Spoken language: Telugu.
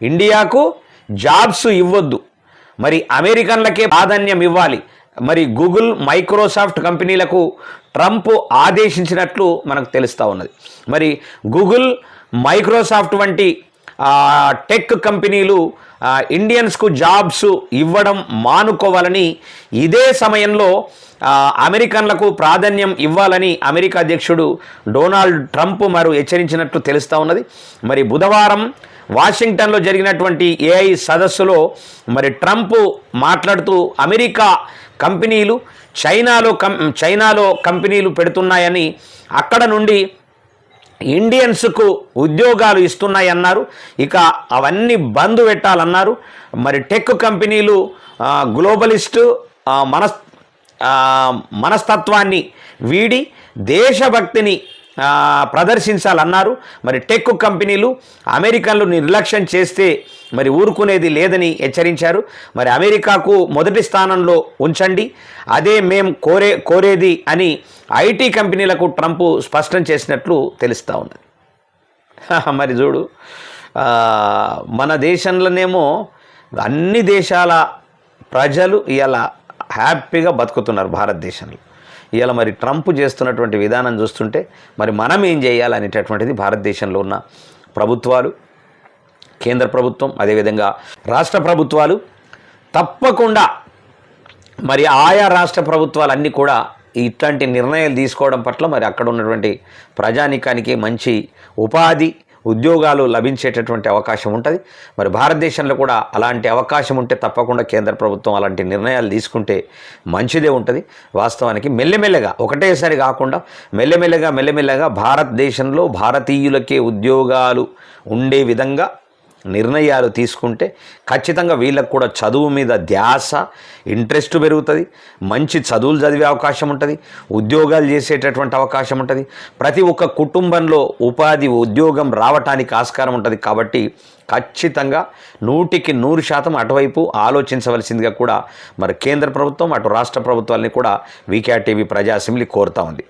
ఇండియాకు జాబ్స్ ఇవ్వద్దు, మరి అమెరికన్లకే ప్రాధాన్యం ఇవ్వాలి. మరి గూగుల్, మైక్రోసాఫ్ట్ కంపెనీలకు ట్రంప్ ఆదేశించినట్లు మనకు తెలుస్తూ ఉన్నది. మరి గూగుల్, మైక్రోసాఫ్ట్ వంటి టెక్ కంపెనీలు ఇండియన్స్కు జాబ్స్ ఇవ్వడం మానుకోవాలని, ఇదే సమయంలో అమెరికన్లకు ప్రాధాన్యం ఇవ్వాలని అమెరికా అధ్యక్షుడు డొనాల్డ్ ట్రంప్ హెచ్చరించినట్లు తెలుస్తూ ఉన్నది. మరి బుధవారం వాషింగ్టన్లో జరిగినటువంటి ఏఐ సదస్సులో మరి ట్రంప్ మాట్లాడుతూ అమెరికా కంపెనీలు చైనాలో కంపెనీలు పెడుతున్నాయని, అక్కడ నుండి ఇండియన్స్కు ఉద్యోగాలు ఇస్తున్నాయన్నారు. ఇక అవన్నీ బంద్ పెట్టాలన్నారు. మరి టెక్ కంపెనీలు గ్లోబలిస్టు మనస్తత్వాన్ని వీడి దేశభక్తిని ప్రదర్శించాలన్నారు. మరి టెక్ కంపెనీలు అమెరికన్లు నిర్లక్ష్యం చేస్తే మరి ఊరుకునేది లేదని హెచ్చరించారు. మరి అమెరికాకు మొదటి స్థానంలో ఉంచండి, అదే మేము కోరేది అని ఐటీ కంపెనీలకు ట్రంప్ స్పష్టం చేసినట్లు తెలుస్తూ ఉన్నది. మరి చూడు, మన దేశంలోనేమో అన్ని దేశాల ప్రజలు ఇలా హ్యాపీగా బతుకుతున్నారు భారతదేశంలో. ఇవాళ మరి ట్రంప్ చేస్తున్నటువంటి విధానం చూస్తుంటే మరి మనం ఏం చేయాలనేటటువంటిది భారతదేశంలో ఉన్న ప్రభుత్వాలు, కేంద్ర ప్రభుత్వం, అదేవిధంగా రాష్ట్ర ప్రభుత్వాలు తప్పకుండా మరి ఆయా రాష్ట్ర ప్రభుత్వాలన్నీ కూడా ఇట్లాంటి నిర్ణయాలు తీసుకోవడం పట్ల మరి అక్కడ ఉన్నటువంటి ప్రజానీకానికి మంచి ఉపాధి, ఉద్యోగాలు లభించేటటువంటి అవకాశం ఉంటుంది. మరి భారతదేశంలో కూడా అలాంటి అవకాశం ఉంటే తప్పకుండా కేంద్ర ప్రభుత్వం అలాంటి నిర్ణయాలు తీసుకుంటే మంచిదే ఉంటుంది. వాస్తవానికి మెల్లమెల్లగా, ఒకటేసారి కాకుండా మెల్లమెల్లగా భారతదేశంలో భారతీయులకే ఉద్యోగాలు ఉండే విధంగా నిర్ణయాలు తీసుకుంటే ఖచ్చితంగా వీళ్ళకు కూడా చదువు మీద ధ్యాస, ఇంట్రెస్ట్ పెరుగుతుంది. మంచి చదువులు చదివే అవకాశం ఉంటుంది, ఉద్యోగాలు చేసేటటువంటి అవకాశం ఉంటుంది. ప్రతి ఒక్క కుటుంబంలో ఉపాధి, ఉద్యోగం రావటానికి ఆస్కారం ఉంటుంది. కాబట్టి ఖచ్చితంగా 100% అటువైపు ఆలోచించవలసిందిగా కూడా మరి కేంద్ర ప్రభుత్వం, అటు రాష్ట్ర ప్రభుత్వాలని కూడా వీకేఆర్ టీవీ ప్రజా అసెంబ్లీ కోరుతూ ఉంది.